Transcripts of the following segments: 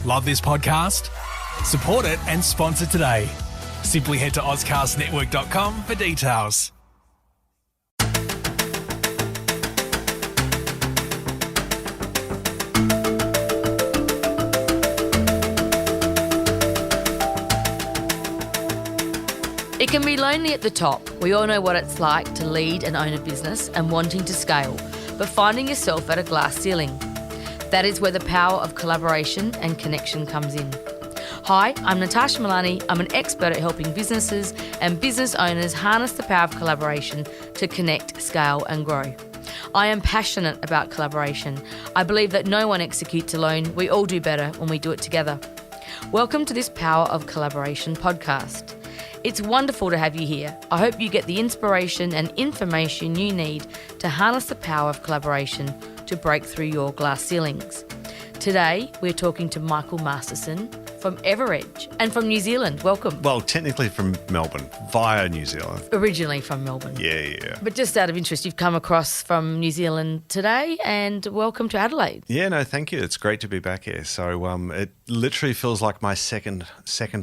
Love this podcast? Support it and sponsor today. Simply head to ozcastnetwork.com for details. It can be lonely at the top. We all know what it's like to lead and own a business and wanting to scale, but finding yourself at a glass ceiling. That is where the power of collaboration and connection comes in. Hi, I'm Natasha Milani. I'm an expert at helping businesses and business owners harness the power of collaboration to connect, scale and grow. I am passionate about collaboration. I believe that no one executes alone. We all do better when we do it together. Welcome to this Power of Collaboration podcast. It's wonderful to have you here. I hope you get the inspiration and information you need to harness the power of collaboration to break through your glass ceilings. Today, we're talking to Michael Masterson from Everedge and from New Zealand. Welcome. Well, technically from Melbourne, via New Zealand. Originally from Melbourne. Yeah. But just out of interest, you've come across from New Zealand today, and welcome to Adelaide. Yeah, no, thank you. It's great to be back here. So it literally feels like my second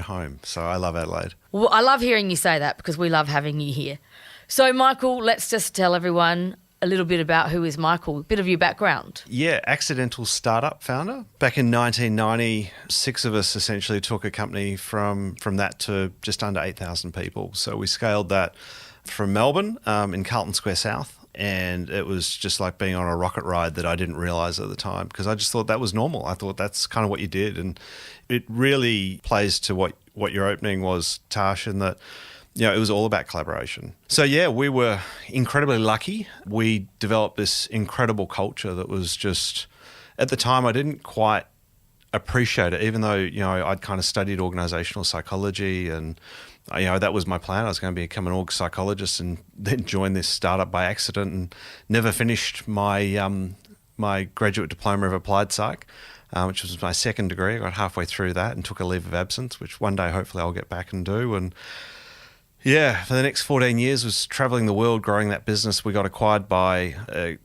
home. So I love Adelaide. Well, I love hearing you say that because we love having you here. So, Michael, let's just tell everyone a little bit about who is Michael, a bit of your background. Yeah, accidental startup founder. Back in 1990, 6 of us essentially took a company from that to just under 8,000 people. So we scaled that from Melbourne in Carlton Square South. And it was just like being on a rocket ride that I didn't realise at the time because I just thought that was normal. I thought that's kind of what you did. And it really plays to what your opening was, Tash, in that it was all about collaboration. So, yeah, we were incredibly lucky. We developed this incredible culture that was just, at the time, I didn't quite appreciate it, even though, I'd kind of studied organizational psychology and, that was my plan. I was going to become an org psychologist and then join this startup by accident and never finished my my graduate diploma of applied psych, which was my second degree. I got halfway through that and took a leave of absence, which one day hopefully I'll get back and do. And yeah, for the next 14 years was traveling the world, growing that business. We got acquired by a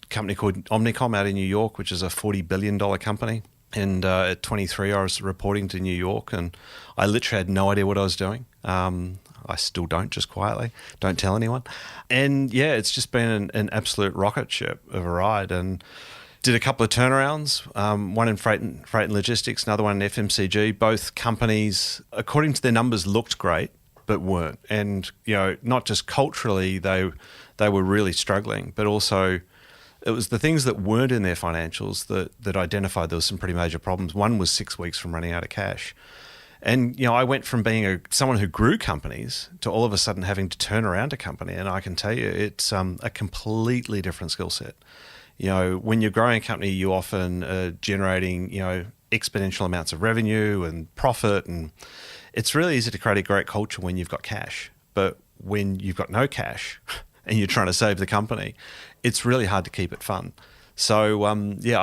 company called Omnicom out in New York, which is a $40 billion company. And at 23, I was reporting to New York and I literally had no idea what I was doing. I still don't, just quietly. Don't tell anyone. And yeah, it's just been an absolute rocket ship of a ride. And did a couple of turnarounds, one in freight and logistics, another one in FMCG. Both companies, according to their numbers, looked great, but weren't. And, not just culturally, they were really struggling, but also it was the things that weren't in their financials that identified there was some pretty major problems. One was 6 weeks from running out of cash. And, I went from being someone who grew companies to all of a sudden having to turn around a company. And I can tell you, it's a completely different skill set. When you're growing a company, you often are generating, exponential amounts of revenue and profit. And it's really easy to create a great culture when you've got cash. But when you've got no cash and you're trying to save the company, it's really hard to keep it fun. So, I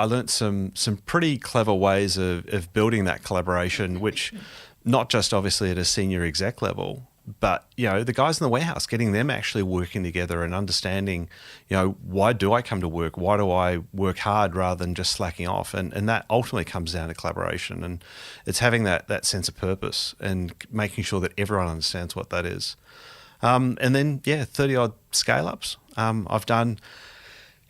learned some pretty clever ways of building that collaboration, which not just obviously at a senior exec level, but, the guys in the warehouse, getting them actually working together and understanding, why do I come to work? Why do I work hard rather than just slacking off? And that ultimately comes down to collaboration. And it's having that sense of purpose and making sure that everyone understands what that is. And then, 30-odd scale-ups. I've done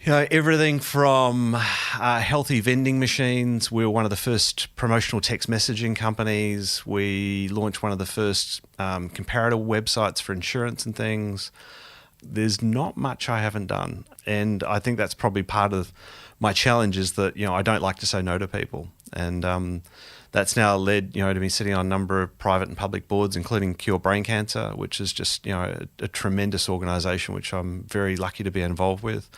everything from healthy vending machines. We were one of the first promotional text messaging companies. We launched one of the first comparator websites for insurance and things. There's not much I haven't done. And I think that's probably part of my challenge is that, I don't like to say no to people. And that's now led, to me sitting on a number of private and public boards, including Cure Brain Cancer, which is just, a tremendous organisation, which I'm very lucky to be involved with.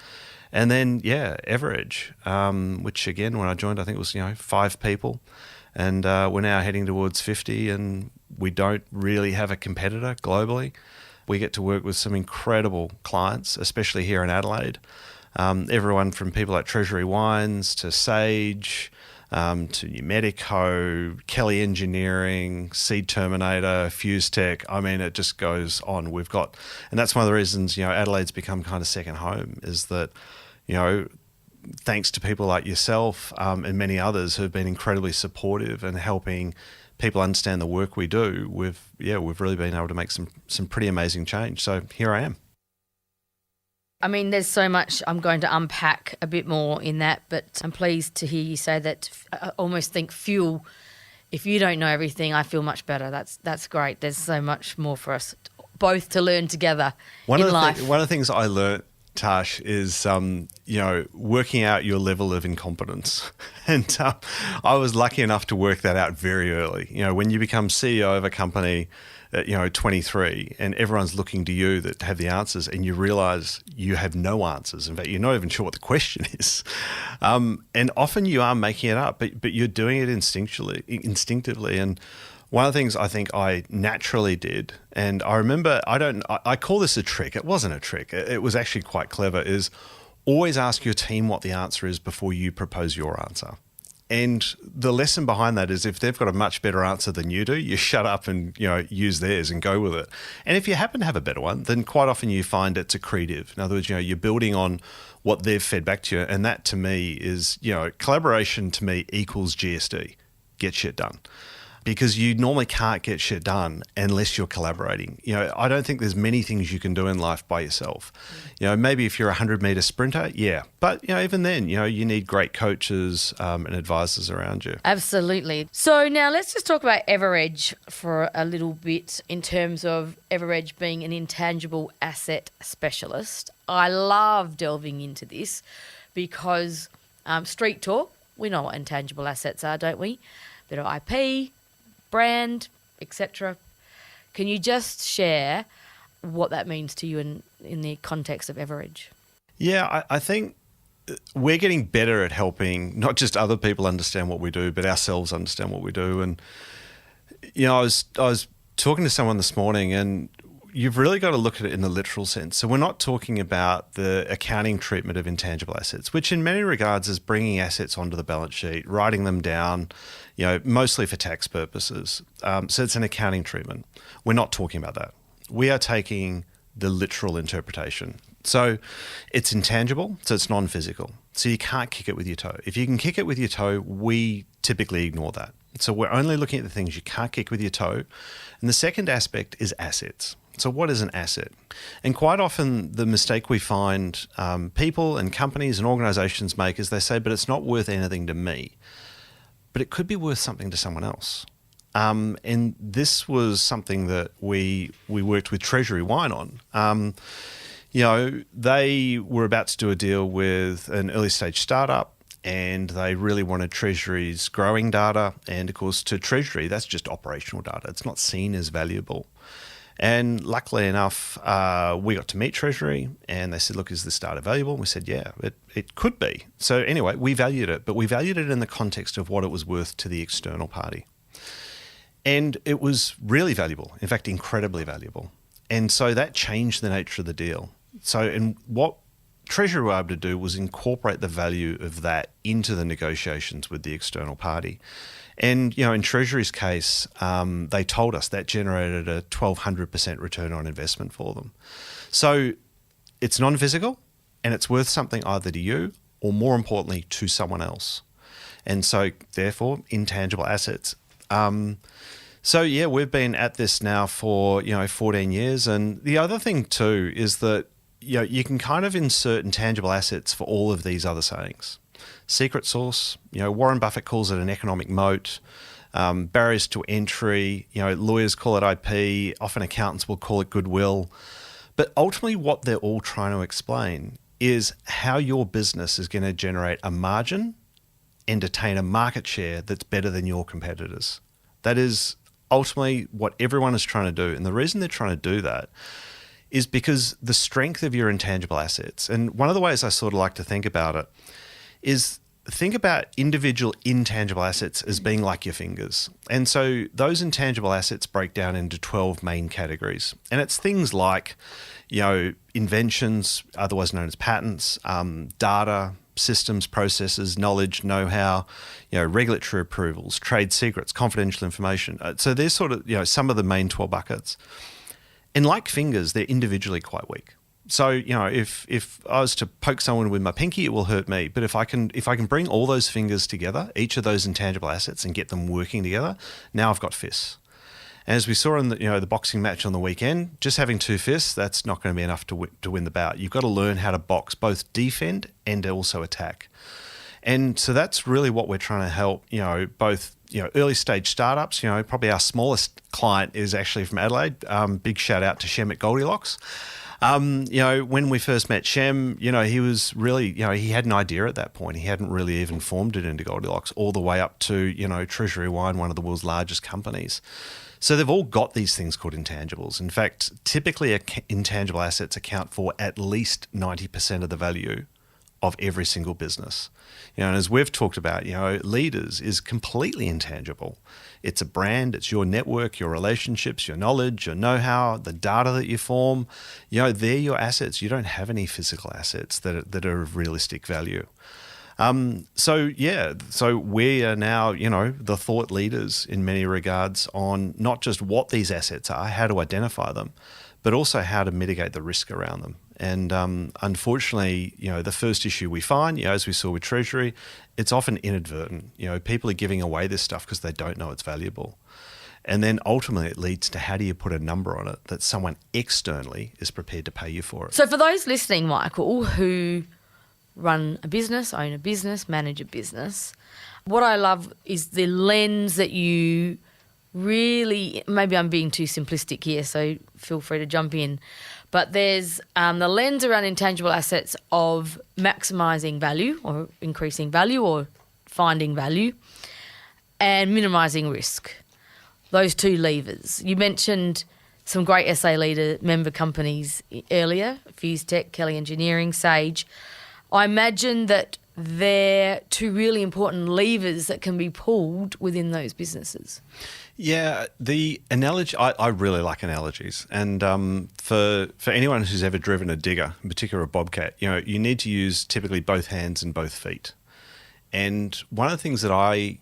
And then, Everedge, which again, when I joined, I think it was, 5 people. And we're now heading towards 50 and we don't really have a competitor globally. We get to work with some incredible clients, especially here in Adelaide. Everyone from people like Treasury Wines to Sage, to New Medico, Kelly Engineering, Seed Terminator, Fuse Tech. I mean, it just goes on. And that's one of the reasons, Adelaide's become kind of second home is that, thanks to people like yourself and many others who have been incredibly supportive and helping people understand the work we do, we've really been able to make some pretty amazing change. So here I am. I mean, there's so much I'm going to unpack a bit more in that, but I'm pleased to hear you say that. I almost think fuel, if you don't know everything, I feel much better. That's great. There's so much more for us both to learn together in life. One of the things I learnt, Tash, is working out your level of incompetence. And I was lucky enough to work that out very early. When you become CEO of a company at 23 and everyone's looking to you to have the answers, and you realise you have no answers. In fact, you're not even sure what the question is. And often you are making it up, but you're doing it instinctively. And one of the things I think I naturally did, and I remember, I call this a trick. It wasn't a trick. It was actually quite clever, is always ask your team what the answer is before you propose your answer. And the lesson behind that is if they've got a much better answer than you do, you shut up and use theirs and go with it. And if you happen to have a better one, then quite often you find it's accretive. In other words, you're building on what they've fed back to you. And that to me is, collaboration to me equals GSD, get shit done. Because you normally can't get shit done unless you're collaborating. I don't think there's many things you can do in life by yourself. Maybe if you're a 100-meter sprinter, yeah. But, even then, you need great coaches and advisors around you. Absolutely. So now let's just talk about Everedge for a little bit in terms of Everedge being an intangible asset specialist. I love delving into this because street talk, we know what intangible assets are, don't we? Bit of IP, brand, etc. Can you just share what that means to you in the context of Everedge? Yeah, I think we're getting better at helping not just other people understand what we do, but ourselves understand what we do. And I was talking to someone this morning, and you've really got to look at it in the literal sense. So we're not talking about the accounting treatment of intangible assets, which in many regards is bringing assets onto the balance sheet, writing them down, mostly for tax purposes. So it's an accounting treatment. We're not talking about that. We are taking the literal interpretation. So it's intangible, so it's non-physical. So you can't kick it with your toe. If you can kick it with your toe, we typically ignore that. So we're only looking at the things you can't kick with your toe. And the second aspect is assets. So what is an asset? And quite often the mistake we find people and companies and organisations make is they say, but it's not worth anything to me. But it could be worth something to someone else. And this was something that we worked with Treasury Wine on. They were about to do a deal with an early stage startup, and they really wanted Treasury's growing data. And of course, to Treasury, that's just operational data. It's not seen as valuable. And luckily enough, we got to meet Treasury, and they said, look, is this data valuable? And we said, yeah, it could be. So anyway, we valued it, but we valued it in the context of what it was worth to the external party. And it was really valuable, in fact, incredibly valuable. And so that changed the nature of the deal. So and what Treasury were able to do was incorporate the value of that into the negotiations with the external party. And, in Treasury's case, they told us that generated a 1,200% return on investment for them. So it's non-physical, and it's worth something either to you or, more importantly, to someone else. And so, therefore, intangible assets. We've been at this now for, 14 years. And the other thing, too, is that, you can kind of insert intangible assets for all of these other sayings. Secret sauce, Warren Buffett calls it an economic moat, barriers to entry, lawyers call it IP, often accountants will call it goodwill. But ultimately what they're all trying to explain is how your business is going to generate a margin and attain a market share that's better than your competitors. That is ultimately what everyone is trying to do. And the reason they're trying to do that is because the strength of your intangible assets, and one of the ways I sort of like to think about it is think about individual intangible assets as being like your fingers. And so those intangible assets break down into 12 main categories. And it's things like, inventions, otherwise known as patents, data, systems, processes, knowledge, know-how, regulatory approvals, trade secrets, confidential information. So there's sort of, some of the main 12 buckets. And like fingers, they're individually quite weak. So, if I was to poke someone with my pinky, it will hurt me. But if I can bring all those fingers together, each of those intangible assets, and get them working together, now I've got fists. And as we saw in the boxing match on the weekend, just having two fists, that's not going to be enough to win the bout. You've got to learn how to box, both defend and also attack. And so that's really what we're trying to help, both early stage startups. Probably our smallest client is actually from Adelaide. Big shout out to Shem at Goldilocks. When we first met Shem, he was really, he had an idea at that point. He hadn't really even formed it into Goldilocks, all the way up to, Treasury Wine, one of the world's largest companies. So they've all got these things called intangibles. In fact, typically intangible assets account for at least 90% of the value of every single business. And as we've talked about, leaders is completely intangible. It's a brand, it's your network, your relationships, your knowledge, your know-how, the data that you form. They're your assets. You don't have any physical assets that are of realistic value. So we are now, the thought leaders in many regards on not just what these assets are, how to identify them, but also how to mitigate the risk around them. And unfortunately, the first issue we find, as we saw with Treasury, it's often inadvertent. People are giving away this stuff because they don't know it's valuable. And then ultimately it leads to how do you put a number on it that someone externally is prepared to pay you for it. So for those listening, Michael, who run a business, own a business, manage a business, what I love is the lens that you really, maybe I'm being too simplistic here, so feel free to jump in, but there's the lens around intangible assets of maximising value or increasing value or finding value and minimising risk. Those two levers. You mentioned some great SA leader member companies earlier, Fuse Tech, Kelly Engineering, Sage. I imagine that they're two really important levers that can be pulled within those businesses. Yeah, the analogy, I really like analogies. And for anyone who's ever driven a digger, in particular a bobcat, you need to use typically both hands and both feet. And one of the things that I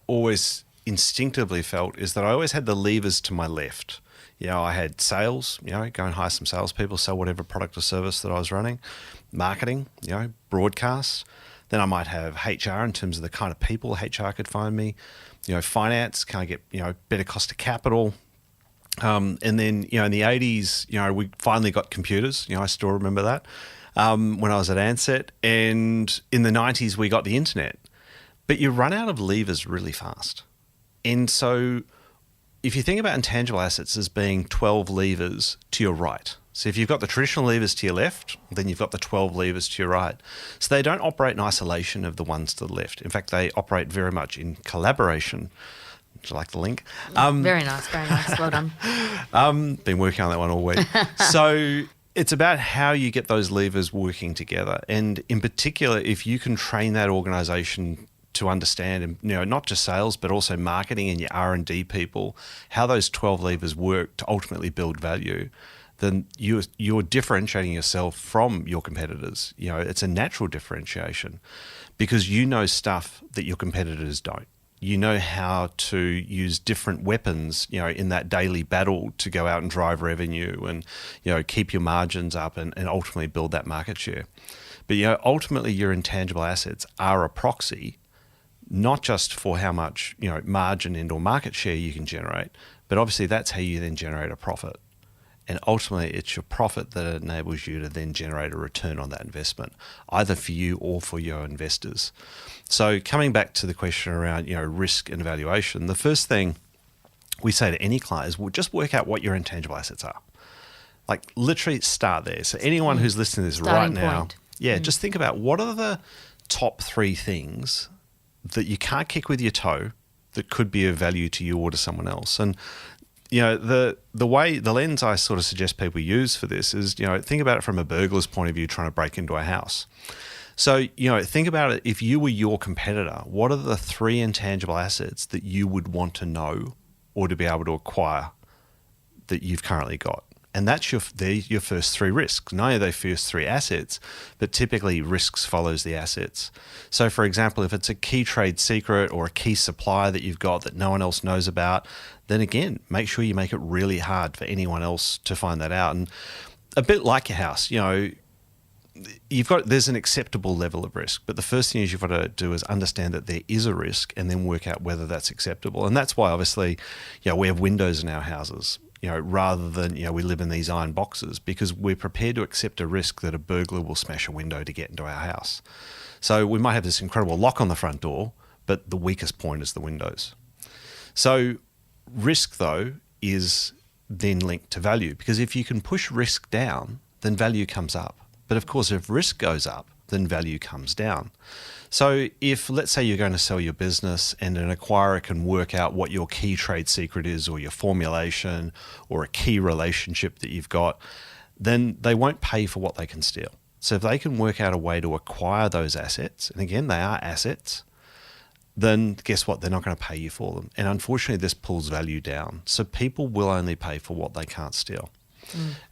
always instinctively felt is that I always had the levers to my left. I had sales, go and hire some salespeople, sell whatever product or service that I was running, marketing, broadcast. Then I might have HR in terms of the kind of people HR could find me, finance, can I get, better cost of capital. And then, in the 80s, we finally got computers. I still remember that when I was at Ansett. And in the 90s, we got the internet. But you run out of levers really fast. And so if you think about intangible assets as being 12 levers to your right, so if you've got the traditional levers to your left, then you've got the 12 levers to your right. So they don't operate in isolation of the ones to the left. In fact, they operate very much in collaboration. Would you like the link? Very nice. Well done. Been working on that one all week. So it's about how you get those levers working together. And in particular, if you can train that organisation to understand, not just sales, but also marketing and your R&D people, how those 12 levers work to ultimately build value, then you're differentiating yourself from your competitors. It's a natural differentiation because you know stuff that your competitors don't. You know how to use different weapons, in that daily battle to go out and drive revenue and, keep your margins up and ultimately build that market share. But, ultimately your intangible assets are a proxy, not just for how much, margin and or market share you can generate, but obviously that's how you then generate a profit. And ultimately, it's your profit that enables you to then generate a return on that investment, either for you or for your investors. So coming back to the question around, risk and valuation, the first thing we say to any client is, well, just work out what your intangible assets are. Like literally start there. So anyone who's listening to this Starting right now, point. Just think about what are the top 3 things that you can't kick with your toe that could be of value to you or to someone else. And the lens I sort of suggest people use for this is, think about it from a burglar's point of view trying to break into a house. So, think about it. If you were your competitor, what are the 3 intangible assets that you would want to know or to be able to acquire that you've currently got? And that's your first 3 risks. Not only are they first 3 assets, but typically risks follows the assets. So for example, if it's a key trade secret or a key supplier that you've got that no one else knows about, then again, make sure you make it really hard for anyone else to find that out. And a bit like your house, there's an acceptable level of risk, but the first thing you've got to do is understand that there is a risk and then work out whether that's acceptable. And that's why obviously, we have windows in our houses, rather than, we live in these iron boxes, because we're prepared to accept a risk that a burglar will smash a window to get into our house. So we might have this incredible lock on the front door, but the weakest point is the windows. So risk, though, is then linked to value, because if you can push risk down, then value comes up. But of course, if risk goes up, then value comes down. So if, let's say, you're going to sell your business and an acquirer can work out what your key trade secret is, or your formulation, or a key relationship that you've got, then they won't pay for what they can steal. So if they can work out a way to acquire those assets, and again, they are assets, then guess what? They're not going to pay you for them. And unfortunately, this pulls value down. So people will only pay for what they can't steal.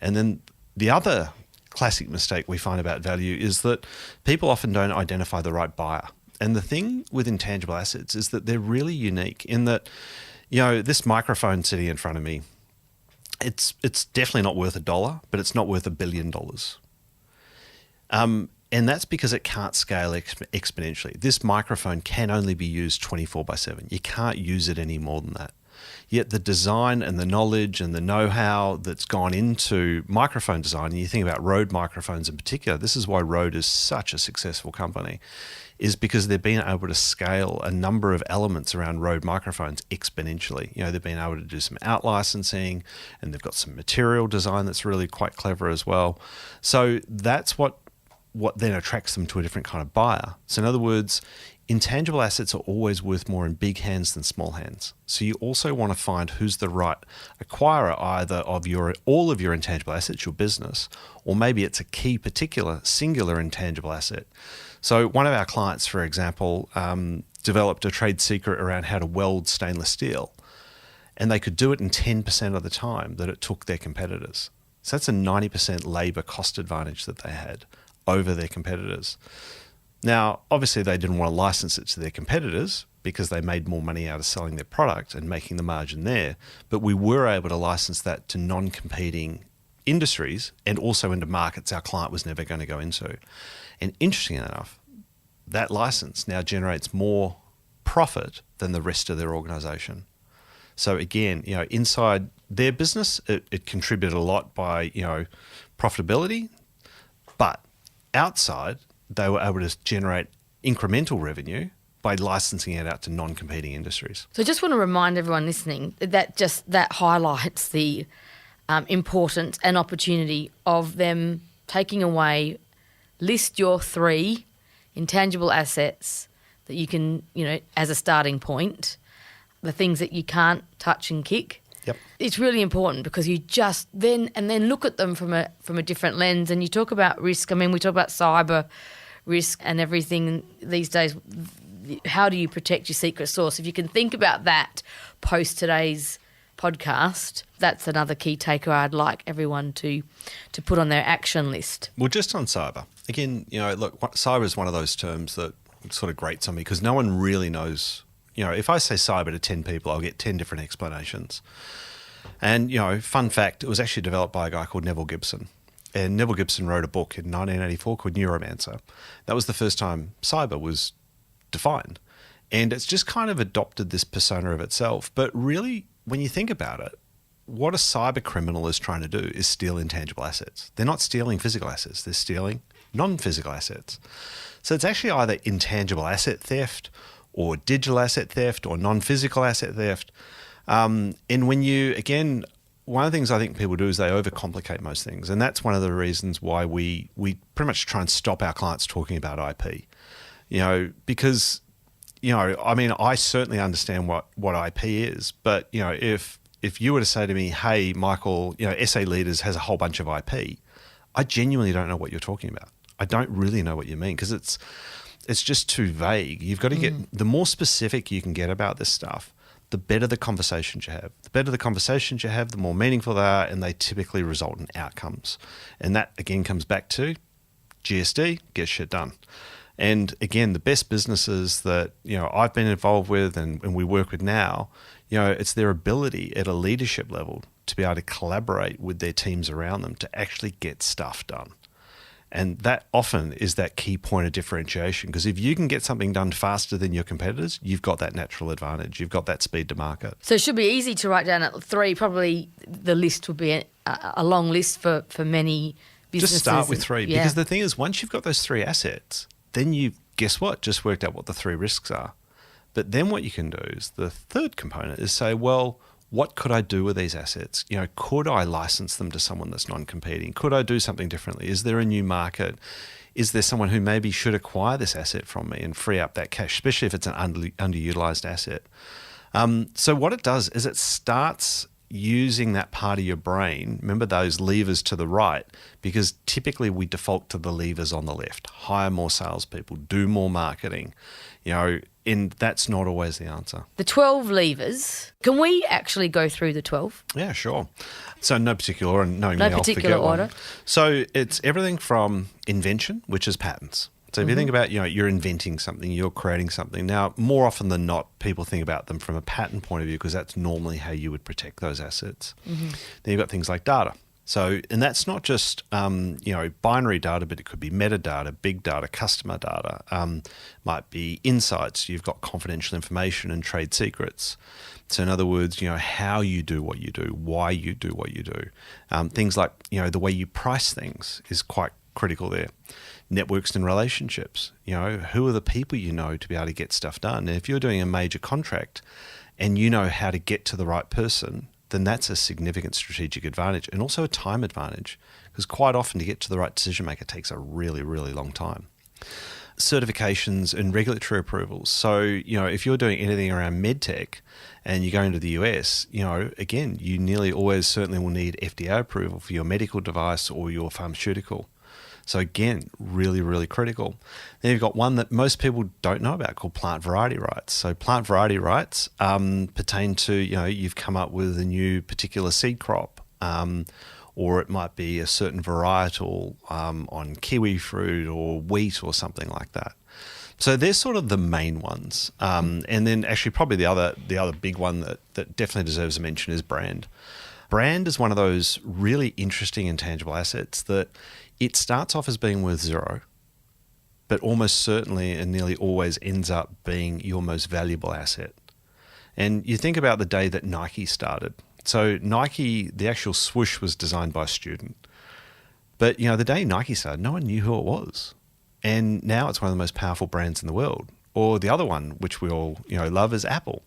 And then the other classic mistake we find about value is that people often don't identify the right buyer. And the thing with intangible assets is that they're really unique in that, this microphone sitting in front of me, it's definitely not worth $1, but it's not worth $1 billion. And that's because it can't scale exponentially. This microphone can only be used 24/7. You can't use it any more than that. Yet the design and the knowledge and the know-how that's gone into microphone design, and you think about Rode microphones in particular, this is why Rode is such a successful company, is because they've been able to scale a number of elements around Rode microphones exponentially. They've been able to do some out-licensing, and they've got some material design that's really quite clever as well. So that's what then attracts them to a different kind of buyer. So in other words, intangible assets are always worth more in big hands than small hands. So you also want to find who's the right acquirer, either of all of your intangible assets, your business, or maybe it's a key particular singular intangible asset. So one of our clients, for example, developed a trade secret around how to weld stainless steel, and they could do it in 10% of the time that it took their competitors. So that's a 90% labor cost advantage that they had over their competitors. Now, obviously, they didn't want to license it to their competitors because they made more money out of selling their product and making the margin there. But we were able to license that to non-competing industries and also into markets our client was never going to go into. And interestingly enough, that license now generates more profit than the rest of their organization. So again, inside their business, it contributed a lot by, profitability, but outside, they were able to generate incremental revenue by licensing it out to non-competing industries. So I just want to remind everyone listening that highlights the importance and opportunity of them taking away, list your 3 intangible assets that you can, as a starting point, the things that you can't touch and kick. Yep. It's really important because you just then look at them from a different lens, and you talk about risk. I mean, we talk about cyber risk and everything these days. How do you protect your secret sauce? If you can think about that post today's podcast, that's another key takeaway I'd like everyone to put on their action list. Well, just on cyber, again, look, cyber is one of those terms that sort of grates on me because no one really knows. If I say cyber to 10 people, I'll get 10 different explanations. And, fun fact, it was actually developed by a guy called Neville Gibson. And Neville Gibson wrote a book in 1984 called Neuromancer. That was the first time cyber was defined. And it's just kind of adopted this persona of itself. But really, when you think about it, what a cyber criminal is trying to do is steal intangible assets. They're not stealing physical assets. They're stealing non-physical assets. So it's actually either intangible asset theft or digital asset theft or non-physical asset theft. And when again, one of the things I think people do is they overcomplicate most things. And that's one of the reasons why we pretty much try and stop our clients talking about IP. Because, I certainly understand what IP is, but, if you were to say to me, hey, Michael, SA Leaders has a whole bunch of IP, I genuinely don't know what you're talking about. I don't really know what you mean because it's just too vague. You've got to get, the more specific you can get about this stuff, the better the conversations you have. The better the conversations you have, the more meaningful they are, and they typically result in outcomes. And that, again, comes back to GSD, get shit done. And again, the best businesses that, I've been involved with and we work with now, it's their ability at a leadership level to be able to collaborate with their teams around them to actually get stuff done. And that often is that key point of differentiation, because if you can get something done faster than your competitors, you've got that natural advantage. You've got that speed to market. So it should be easy to write down at 3. Probably the list would be a long list for many businesses. Just start with 3. Because the thing is, once you've got those 3 assets, then you've, guess what, just worked out what the 3 risks are. But then what you can do is the third component is say, well, what could I do with these assets? Could I license them to someone that's non-competing? Could I do something differently? Is there a new market? Is there someone who maybe should acquire this asset from me and free up that cash, especially if it's an underutilized asset? So what it does is it starts using that part of your brain, remember those levers to the right, because typically we default to the levers on the left. Hire more salespeople, do more marketing, and that's not always the answer. The 12 levers, can we actually go through the 12? Yeah, sure. So no particular order, knowing me, I'll forget order. So it's everything from invention, which is patents. So if you think about, you're inventing something, you're creating something. Now, more often than not, people think about them from a patent point of view because that's normally how you would protect those assets. Then you've got things like data. So, and that's not just, binary data, but it could be metadata, big data, customer data, might be insights. You've got confidential information and trade secrets. So in other words, how you do what you do, why you do what you do. Things like, the way you price things is quite critical there. Networks and relationships, who are the people to be able to get stuff done? And if you're doing a major contract and you know how to get to the right person, then that's a significant strategic advantage and also a time advantage, because quite often to get to the right decision maker takes a really, really long time. Certifications and regulatory approvals. So, if you're doing anything around medtech and you go into the US, again, you nearly always certainly will need FDA approval for your medical device or your pharmaceutical. So again, really, really critical. Then you've got one that most people don't know about called plant variety rights. So plant variety rights pertain to, you've come up with a new particular seed crop, or it might be a certain varietal on kiwi fruit or wheat or something like that. So they're sort of the main ones. And then actually probably the other big one that definitely deserves a mention is brand. Brand is one of those really interesting intangible assets that it starts off as being worth 0, but almost certainly and nearly always ends up being your most valuable asset. And you think about the day that Nike started. So Nike, the actual swoosh was designed by a student. But, the day Nike started, no one knew who it was. And now it's one of the most powerful brands in the world. Or the other one, which we all love, is Apple.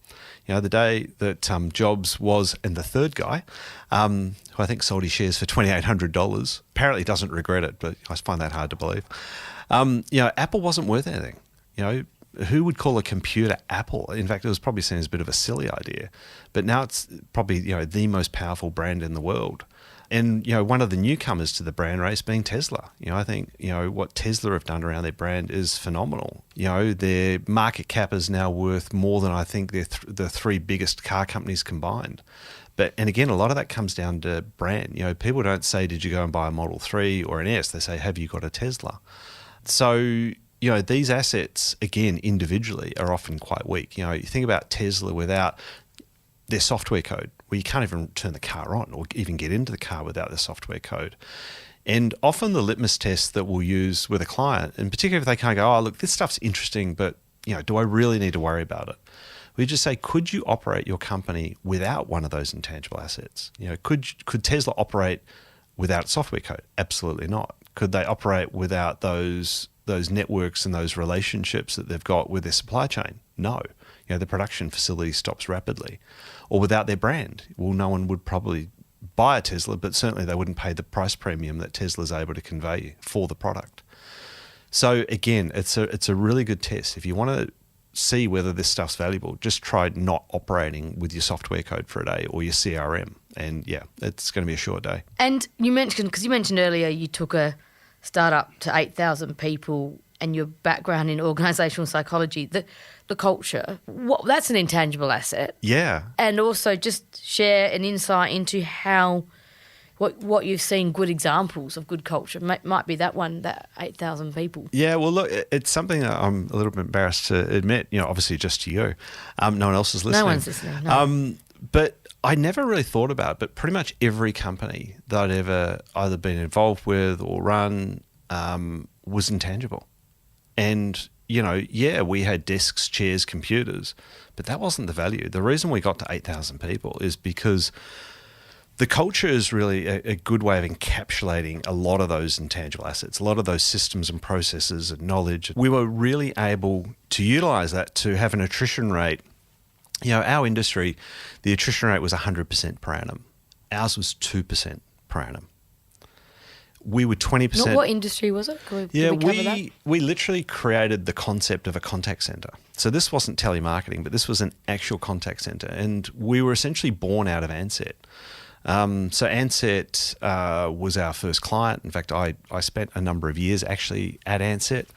The day that Jobs was, and the third guy, who I think sold his shares for $2,800, apparently doesn't regret it, but I find that hard to believe. Apple wasn't worth anything. Who would call a computer Apple? In fact, it was probably seen as a bit of a silly idea. But now it's probably the most powerful brand in the world. And, one of the newcomers to the brand race being Tesla. I think, what Tesla have done around their brand is phenomenal. Their market cap is now worth more than I think the 3 biggest car companies combined. And again, a lot of that comes down to brand. People don't say, did you go and buy a Model 3 or an S? They say, have you got a Tesla? So, these assets, again, individually are often quite weak. You think about Tesla without their software code, where you can't even turn the car on or even get into the car without the software code. And often the litmus test that we'll use with a client, and particularly if they can't go, oh, look, this stuff's interesting, but do I really need to worry about it? We just say, could you operate your company without one of those intangible assets? Could Tesla operate without software code? Absolutely not. Could they operate without those networks and those relationships that they've got with their supply chain? No. The production facility stops rapidly. Or without their brand, well, no one would probably buy a Tesla, but certainly they wouldn't pay the price premium that Tesla's able to convey for the product. So again, it's a really good test. If you want to see whether this stuff's valuable, just try not operating with your software code for a day or your CRM. And yeah, it's going to be a short day. And you mentioned earlier you took a startup to 8,000 people and your background in organisational psychology, the culture, that's an intangible asset. Yeah. And also just share an insight into how what you've seen good examples of good culture might be that 8,000 people. Yeah, well, look, it's something that I'm a little bit embarrassed to admit, obviously just to you. No one else is listening. No one's listening, no. But I never really thought about it, but pretty much every company that I'd ever either been involved with or run was intangible. And, we had desks, chairs, computers, but that wasn't the value. The reason we got to 8,000 people is because the culture is really a good way of encapsulating a lot of those intangible assets, a lot of those systems and processes and knowledge. We were really able to utilize that to have an attrition rate. Our industry, the attrition rate was 100% per annum. Ours was 2% per annum. We were 20%. What industry was it? We literally created the concept of a contact center. So this wasn't telemarketing, but this was an actual contact center. And we were essentially born out of Ansett. So Ansett was our first client. In fact, I spent a number of years actually at Ansett.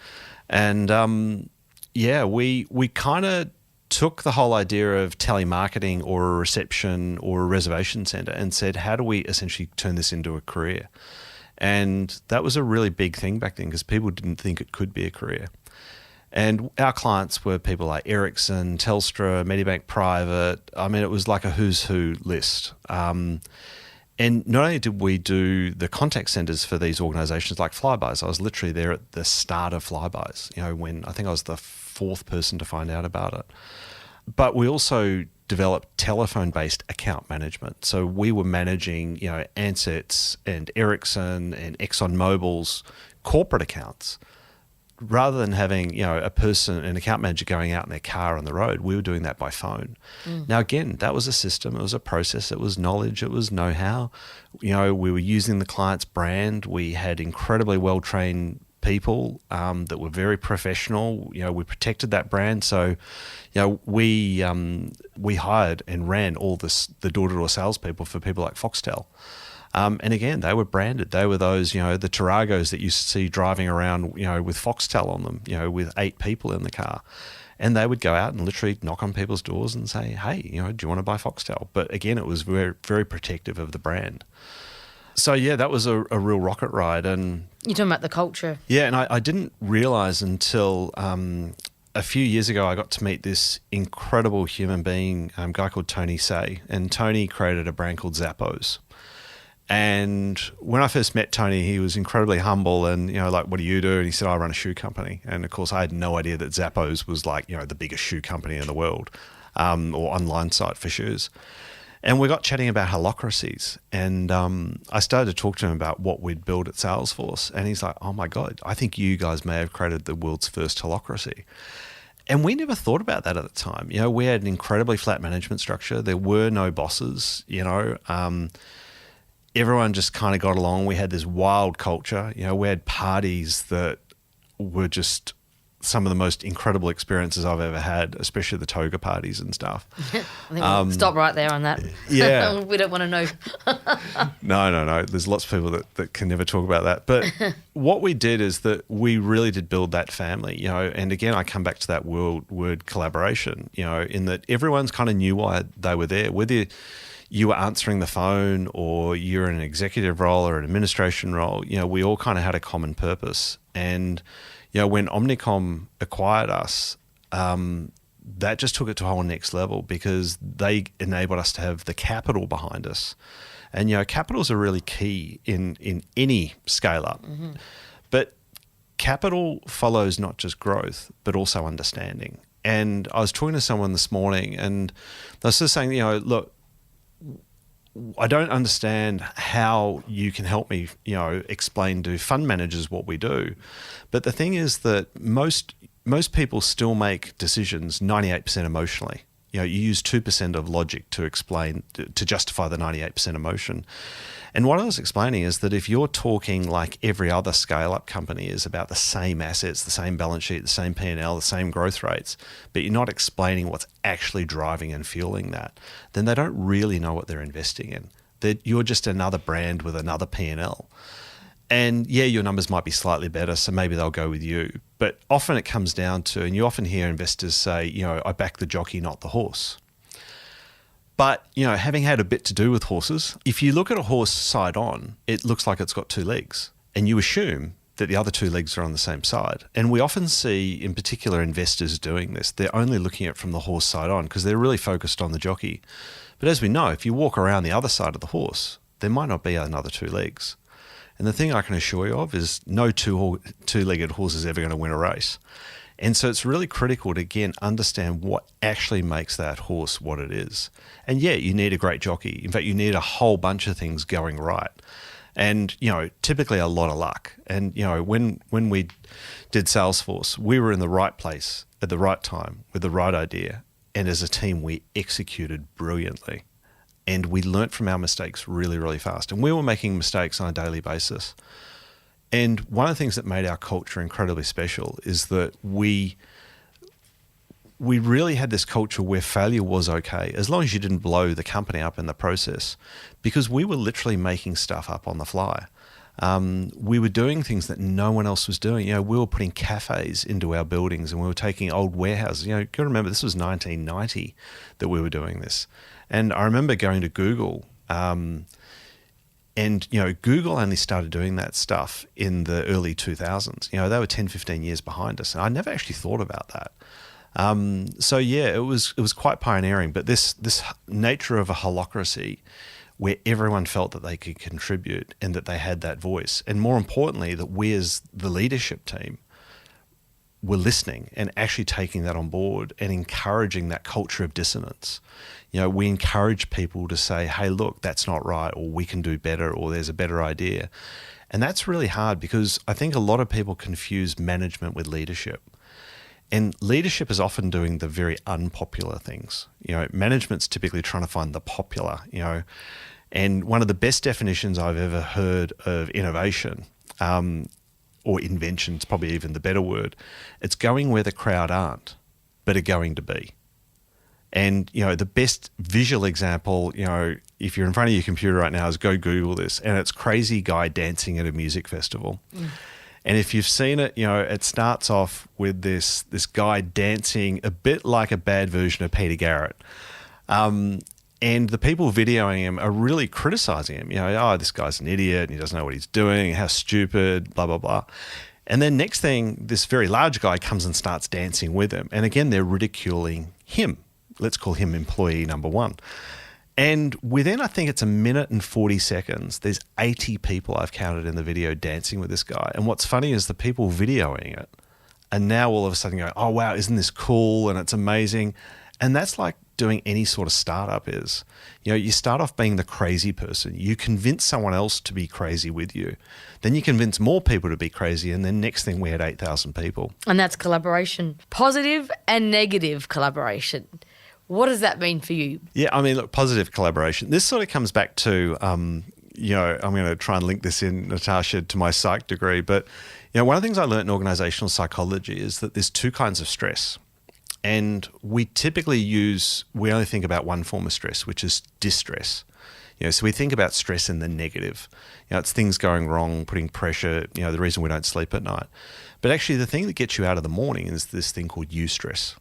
And we kind of took the whole idea of telemarketing or a reception or a reservation center and said, how do we essentially turn this into a career? And that was a really big thing back then because people didn't think it could be a career. And our clients were people like Ericsson, Telstra, Medibank Private. I mean, it was like a who's who list. And not only did we do the contact centers for these organizations like Flybuys, I was literally there at the start of Flybuys, when I think I was the fourth person to find out about it. But we also developed telephone-based account management. So we were managing, Ansett's and Ericsson and ExxonMobil's corporate accounts. Rather than having, an account manager going out in their car on the road, we were doing that by phone. Now, again, that was a system, it was a process, it was knowledge, it was know-how. We were using the client's brand. We had incredibly well-trained people that were very professional. We protected that brand. So, we hired and ran all the door-to-door salespeople for people like Foxtel. And again, they were branded. They were those, the Taragos that you see driving around, with Foxtel on them, with 8 people in the car. And they would go out and literally knock on people's doors and say, hey, do you want to buy Foxtel? But again, it was very, very protective of the brand. So, that was a real rocket ride. And you're talking about the culture. Yeah, and I didn't realise until a few years ago I got to meet this incredible human being, a guy called Tony Say. And Tony created a brand called Zappos. And when I first met Tony, he was incredibly humble and, what do you do? And he said, I run a shoe company. And of course, I had no idea that Zappos was the biggest shoe company in the world, or online site for shoes. And we got chatting about holacracies. And I started to talk to him about what we'd built at Salesforce. And he's like, oh my God, I think you guys may have created the world's first holacracy. And we never thought about that at the time. We had an incredibly flat management structure. There were no bosses, everyone just kind of got along. We had this wild culture. We had parties that were just some of the most incredible experiences I've ever had, especially the toga parties and stuff. I think we'll stop right there on that. Yeah. We don't want to know. No. There's lots of people that can never talk about that. But what we did is that we really did build that family, and again, I come back to that word collaboration, in that everyone's kind of knew why they were there, whether you were answering the phone or you're in an executive role or an administration role, we all kind of had a common purpose. And, when Omnicom acquired us, that just took it to a whole next level because they enabled us to have the capital behind us. And, capitals are really key in any scale up. Mm-hmm. But capital follows not just growth, but also understanding. And I was talking to someone this morning and they were just saying, look, I don't understand how you can help me, explain to fund managers what we do. But the thing is that most people still make decisions 98% emotionally. You use 2% of logic to explain, to justify the 98% emotion. And what I was explaining is that if you're talking like every other scale-up company is about the same assets, the same balance sheet, the same P&L, the same growth rates, but you're not explaining what's actually driving and fueling that, then they don't really know what they're investing in. That you're just another brand with another P&L. And yeah, your numbers might be slightly better, so maybe they'll go with you. But often it comes down to, and you often hear investors say, I back the jockey, not the horse. But, having had a bit to do with horses, if you look at a horse side on, it looks like it's got 2 legs. And you assume that the other two legs are on the same side. And we often see, in particular, investors doing this. They're only looking at it from the horse side on because they're really focused on the jockey. But as we know, if you walk around the other side of the horse, there might not be another two legs. And the thing I can assure you of is no two-legged horse is ever going to win a race. And so it's really critical to, again, understand what actually makes that horse what it is. And yeah, you need a great jockey. In fact, you need a whole bunch of things going right. And, typically a lot of luck. And, when we did Salesforce, we were in the right place at the right time with the right idea. And as a team, we executed brilliantly. And we learnt from our mistakes really, really fast. And we were making mistakes on a daily basis. And one of the things that made our culture incredibly special is that we really had this culture where failure was okay, as long as you didn't blow the company up in the process, because we were literally making stuff up on the fly. We were doing things that no one else was doing. We were putting cafes into our buildings and we were taking old warehouses. You've got to remember, this was 1990 that we were doing this. And I remember going to Google, and Google only started doing that stuff in the early 2000s. They were 10, 15 years behind us. And I never actually thought about that. It was quite pioneering, but this nature of a holacracy where everyone felt that they could contribute and that they had that voice. And more importantly, that we as the leadership team were listening and actually taking that on board and encouraging that culture of dissonance. We encourage people to say, hey, look, that's not right, or we can do better, or there's a better idea. And that's really hard because I think a lot of people confuse management with leadership. And leadership is often doing the very unpopular things. Management's typically trying to find the popular, And one of the best definitions I've ever heard of innovation, or invention is probably even the better word, it's going where the crowd aren't, but are going to be. And, the best visual example, if you're in front of your computer right now, is go Google this. And it's crazy guy dancing at a music festival. Mm. And if you've seen it, it starts off with this guy dancing a bit like a bad version of Peter Garrett. And the people videoing him are really criticizing him. This guy's an idiot and he doesn't know what he's doing, how stupid, blah, blah, blah. And then next thing, this very large guy comes and starts dancing with him. And again, they're ridiculing him. Let's call him employee number one. And within, I think it's a minute and 40 seconds, there's 80 people I've counted in the video dancing with this guy. And what's funny is the people videoing it are now all of a sudden going, oh, wow, isn't this cool? And it's amazing. And that's like doing any sort of startup is. You start off being the crazy person. You convince someone else to be crazy with you. Then you convince more people to be crazy. And then next thing we had 8,000 people. And that's collaboration. Positive and negative collaboration. What does that mean for you? Yeah, look, positive collaboration. This sort of comes back to, I'm going to try and link this in, Natasha, to my psych degree. But, one of the things I learned in organizational psychology is that there's two kinds of stress. And we only think about one form of stress, which is distress. So we think about stress in the negative. It's things going wrong, putting pressure, the reason we don't sleep at night. But actually the thing that gets you out of the morning is this thing called eustress.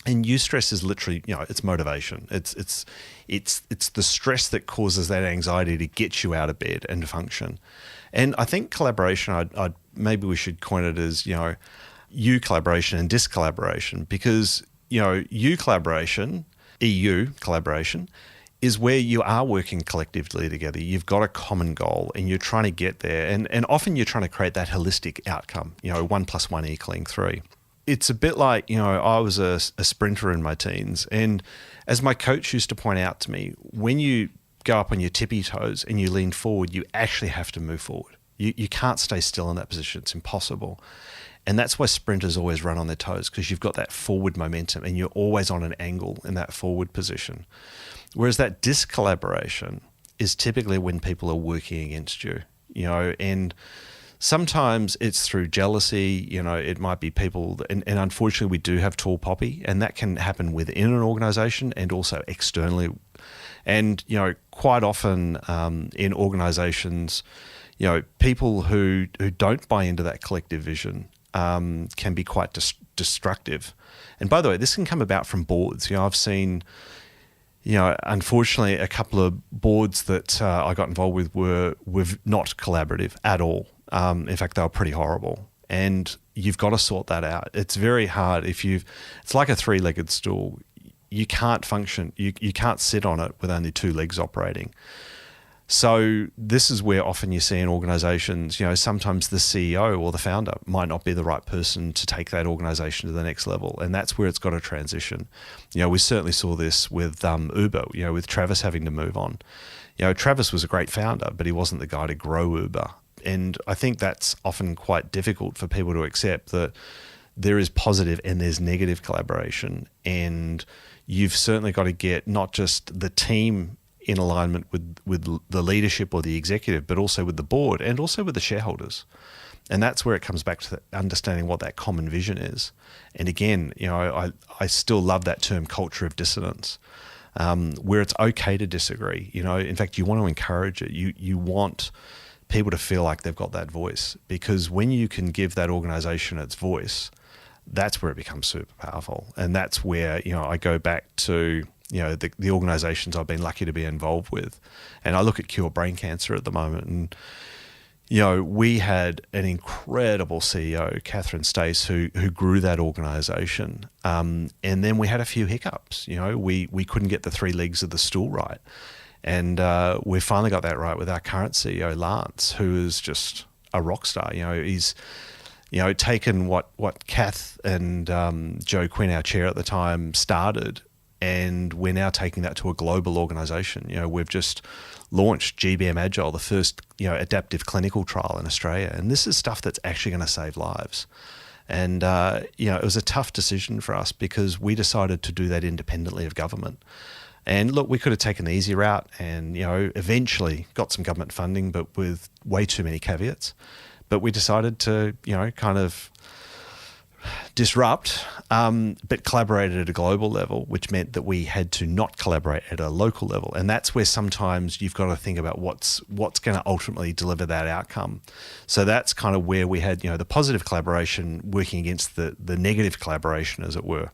And eustress is literally, it's motivation. It's the stress that causes that anxiety to get you out of bed and to function. And I think collaboration, maybe we should coin it as, you collaboration and discollaboration, because, you collaboration, EU collaboration, is where you are working collectively together. You've got a common goal and you're trying to get there. And often you're trying to create that holistic outcome, 1 + 1 = 3. It's a bit like, I was a sprinter in my teens. And as my coach used to point out to me, when you go up on your tippy toes and you lean forward, you actually have to move forward. You can't stay still in that position. It's impossible. And that's why sprinters always run on their toes, because you've got that forward momentum and you're always on an angle in that forward position. Whereas that discollaboration is typically when people are working against you, and sometimes it's through jealousy, it might be people, and unfortunately we do have tall poppy, and that can happen within an organization and also externally. And, quite often in organizations, people who don't buy into that collective vision can be quite destructive. And by the way, this can come about from boards. I've seen, unfortunately, a couple of boards that I got involved with were not collaborative at all. In fact, they were pretty horrible. And you've got to sort that out. It's very hard it's like a three-legged stool. You can't function, you can't sit on it with only two legs operating. So this is where often you see in organizations, sometimes the CEO or the founder might not be the right person to take that organization to the next level. And that's where it's got to transition. We certainly saw this with Uber, with Travis having to move on. Travis was a great founder, but he wasn't the guy to grow Uber. And I think that's often quite difficult for people to accept, that there is positive and there's negative collaboration. And you've certainly got to get not just the team in alignment with the leadership or the executive, but also with the board and also with the shareholders. And that's where it comes back to understanding what that common vision is. And again, I still love that term, culture of dissonance, where it's okay to disagree. In fact, you want to encourage it. You want people to feel like they've got that voice, because when you can give that organization its voice, that's where it becomes super powerful. And that's where, I go back to, the organizations I've been lucky to be involved with. And I look at Cure Brain Cancer at the moment, and, we had an incredible CEO, Catherine Stace, who grew that organization. And then we had a few hiccups. We couldn't get the three legs of the stool right. And we finally got that right with our current CEO, Lance, who is just a rock star. He's taken what Kath and Joe Quinn, our chair at the time, started, and we're now taking that to a global organisation. We've just launched GBM Agile, the first adaptive clinical trial in Australia, and this is stuff that's actually going to save lives. And it was a tough decision for us, because we decided to do that independently of government. And look, we could have taken the easy route and, eventually got some government funding, but with way too many caveats. But we decided to, kind of disrupt, but collaborated at a global level, which meant that we had to not collaborate at a local level. And that's where sometimes you've got to think about what's going to ultimately deliver that outcome. So that's kind of where we had, the positive collaboration working against the negative collaboration, as it were.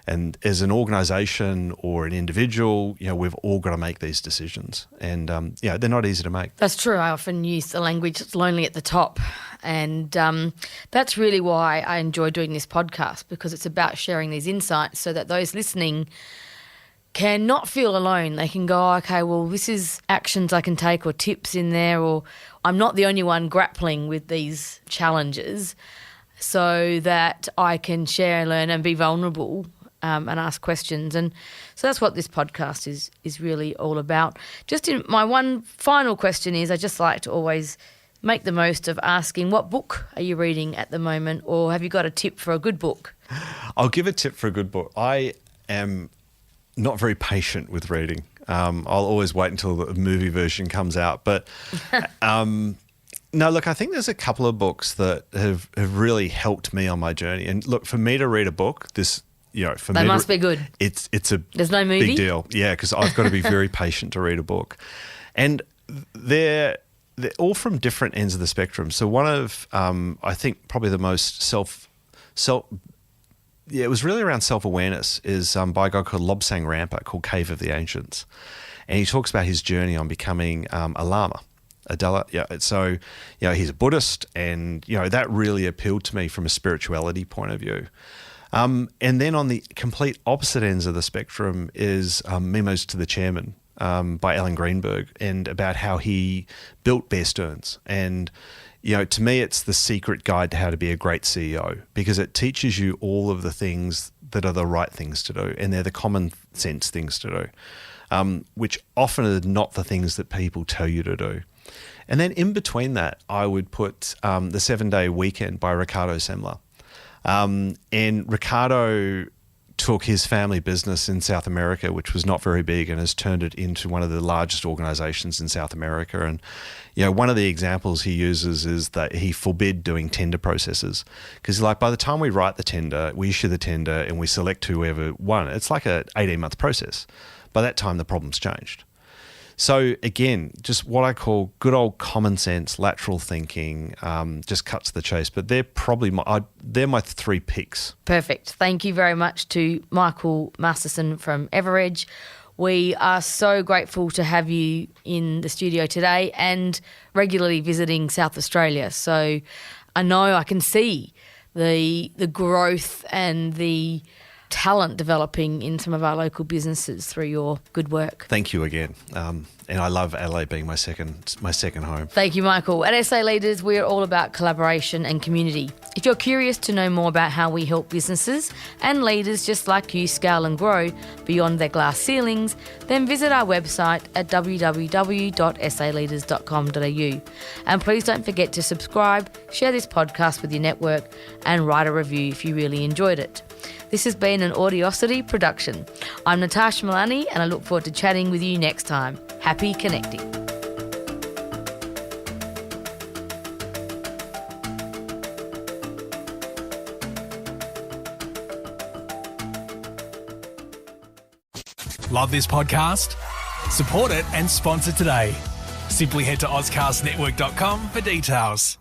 And as an organisation or an individual, we've all got to make these decisions. And, they're not easy to make. That's true. I often use the language, it's lonely at the top. And that's really why I enjoy doing this podcast, because it's about sharing these insights so that those listening can not feel alone. They can go, okay, well, this is actions I can take or tips in there, or I'm not the only one grappling with these challenges, so that I can share and learn and be vulnerable. And ask questions. And so that's what this podcast is really all about. Just in my one final question is, I just like to always make the most of asking, what book are you reading at the moment, or have you got a tip for a good book? I'll give a tip for a good book. I am not very patient with reading. I'll always wait until the movie version comes out. But no, look, I think there's a couple of books that have really helped me on my journey. And look, for me to read a book, for they must be good. It's There's no movie? Big deal. Yeah, because I've got to be very patient to read a book. And they're all from different ends of the spectrum. So one of, I think probably the most it was really around self-awareness, is by a guy called Lobsang Rampa, called Cave of the Ancients. And he talks about his journey on becoming a lama. So he's a Buddhist, and that really appealed to me from a spirituality point of view. And then on the complete opposite ends of the spectrum is Memos to the Chairman by Alan Greenberg, and about how he built Bear Stearns. And, to me, it's the secret guide to how to be a great CEO, because it teaches you all of the things that are the right things to do, and they're the common sense things to do, which often are not the things that people tell you to do. And then in between that, I would put The 7-Day Weekend by Ricardo Semler. And Ricardo took his family business in South America, which was not very big, and has turned it into one of the largest organizations in South America. And, one of the examples he uses is that he forbid doing tender processes, because by the time we write the tender, we issue the tender and we select whoever won, it's like an 18-month process. By that time, the problem's changed. So again, just what I call good old common sense, lateral thinking, just cuts the chase. But they're probably my three picks. Perfect. Thank you very much to Michael Masterson from Everedge. We are so grateful to have you in the studio today and regularly visiting South Australia. So I know I can see the growth and the talent developing in some of our local businesses through your good work. Thank you again. And I love Adelaide being my second home. Thank you, Michael. At SA Leaders, we're all about collaboration and community. If you're curious to know more about how we help businesses and leaders just like you scale and grow beyond their glass ceilings, then visit our website at www.saleaders.com.au. And please don't forget to subscribe, share this podcast with your network, and write a review if you really enjoyed it. This has been an Audiosity production. I'm Natasha Milani, and I look forward to chatting with you next time. Happy connecting. Love this podcast? Support it and sponsor today. Simply head to AuscastNetwork.com for details.